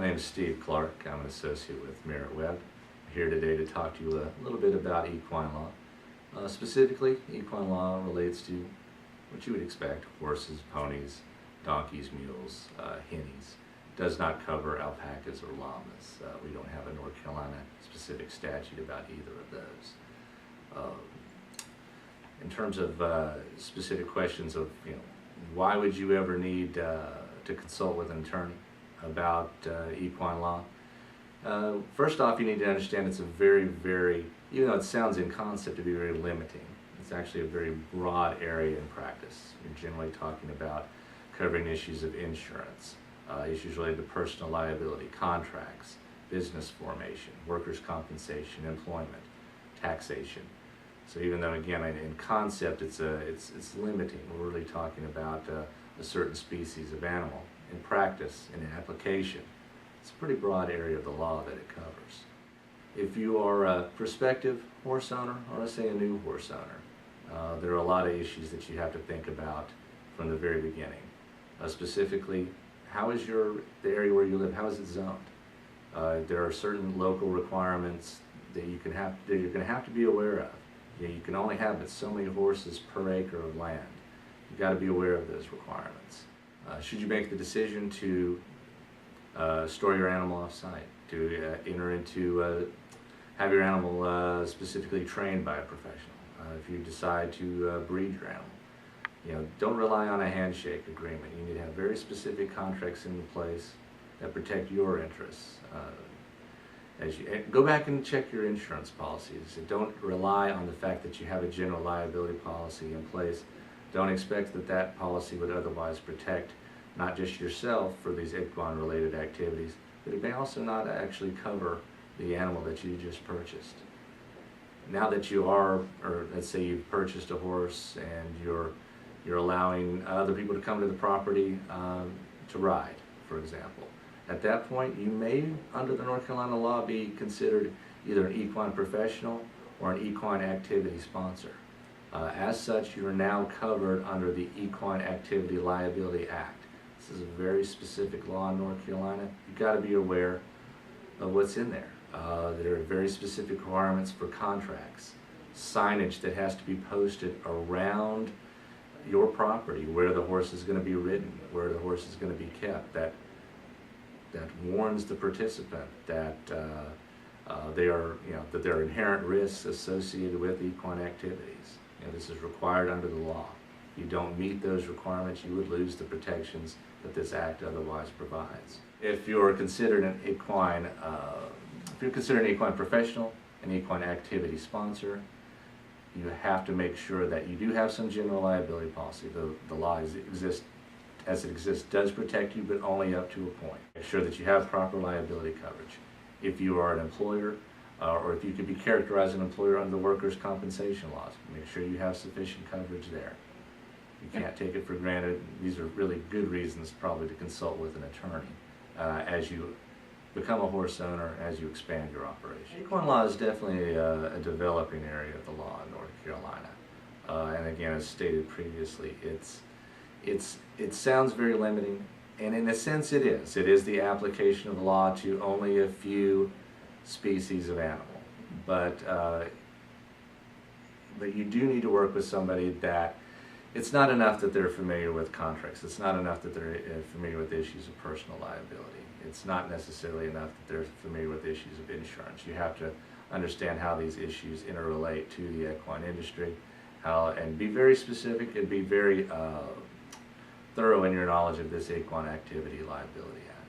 My name is Steve Clark. I'm an associate with Merritt Webb. I'm here today to talk to you a little bit about equine law. Specifically, equine law relates to what you would expect: horses, ponies, donkeys, mules, hinnies. It does not cover alpacas or llamas. We don't have a North Carolina specific statute about either of those. In terms of specific questions of, why would you ever need to consult with an attorney about equine law? First off, you need to understand it's a very, even though it sounds in concept to be very limiting, it's actually a very broad area in practice. You're generally talking about covering issues of insurance, issues related to personal liability, contracts, business formation, workers' compensation, employment, taxation. So even though, again, in concept it's limiting, we're really talking about a certain species of animal. In practice, in application, it's a pretty broad area of the law that it covers. If you are a prospective horse owner, or let's say a new horse owner, there are a lot of issues that you have to think about from the very beginning. Specifically, how is the area where you live, how is it zoned? There are certain local requirements that you're going to have to be aware of. You can only have so many horses per acre of land. You've got to be aware of those requirements. Should you make the decision to store your animal off-site, to enter into, have your animal specifically trained by a professional, if you decide to breed your animal, don't rely on a handshake agreement. You need to have very specific contracts in place that protect your interests. As you go back and check your insurance policies. Don't rely on the fact that you have a general liability policy in place. Don't expect that that policy would otherwise protect not just yourself for these equine-related activities, but it may also not actually cover the animal that you just purchased. Now that you are, or let's say you've purchased a horse and you're allowing other people to come to the property to ride, for example. At that point, you may, under the North Carolina law, be considered either an equine professional or an equine activity sponsor. As such, you are now covered under the Equine Activity Liability Act. This is a very specific law in North Carolina. You've got to be aware of what's in there. There are very specific requirements for contracts, signage that has to be posted around your property, where the horse is going to be ridden, where the horse is going to be kept, that warns the participant that there are inherent risks associated with equine activities. This is required under the law. If you don't meet those requirements, you would lose the protections that this act otherwise provides. If you're considered an equine, professional, an equine activity sponsor, you have to make sure that you do have some general liability policy. The law as it exists does protect you, but only up to a point. Make sure that you have proper liability coverage. If you are an employer, or if you could be characterized as an employer under the workers' compensation laws, make sure you have sufficient coverage there. You can't take it for granted. These are really good reasons probably to consult with an attorney as you become a horse owner, as you expand your operation. Equine law is definitely a developing area of the law in North Carolina. And again, as stated previously, it sounds very limiting, and in a sense it is. It is the application of the law to only a few species of animal. But you do need to work with somebody that, it's not enough that they're familiar with contracts. It's not enough that they're familiar with issues of personal liability. It's not necessarily enough that they're familiar with issues of insurance. You have to understand how these issues interrelate to the equine industry, and be very specific and be very thorough in your knowledge of this Equine Activity Liability Act.